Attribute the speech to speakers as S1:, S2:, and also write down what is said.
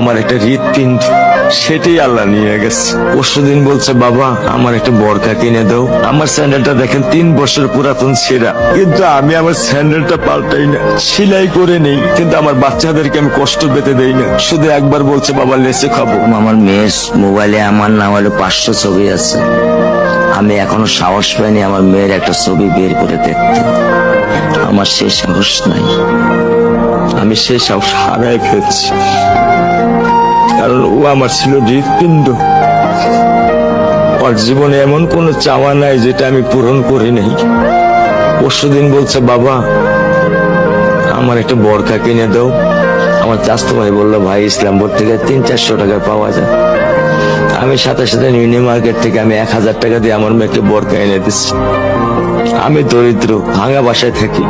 S1: আমার একটা হৃৎপিণ্ড, সেটাই আল্লাহ নিয়ে গেছে। পরশুদিন বলছে বাবা আমার একটা বরকা কিনে দাও। আমার স্যান্ডেলটা দেখেন 3 বছর পুরাতন ছেঁড়া, কিন্তু আমি আমার স্যান্ডেলটা পাল্টাই না, সেলাই করে নেই, কিন্তু আমার বাচ্চাদেরকে আমি কষ্ট পেতে দেই না। শুধু একবার বলছে বাবা লেচে খাবো।
S2: আমার মেয়ের মোবাইলে আমার না হলে 500 ছবি আছে। আমি এখনো সাহস পাইনি আমার মেয়ের একটা ছবি বের করে দেখতে। আমার সে সাহস নাই।
S1: আমি সে সাহস হারাই ফেলছি, কারণ ও আমার ছিল হৃৎপিণ্ড। ওর জীবনে এমন কোন চাওয়া নাই যেটা আমি পূরণ করি নাই। পরশুদিন বলছে বাবা আমার একটা বরকা কিনে দাও। আমার চাচতো ভাই বললো ভাই ইসলামপুর থেকে 300-400 টাকা পাওয়া যায়। আমি সাথে সাথে নিউ মার্কেট থেকে আমি 1000 টাকা দিয়ে আমার মেয়েকে বরকা এনে দিচ্ছি। আমি দরিদ্র, ভাঙা বাসায় থাকি।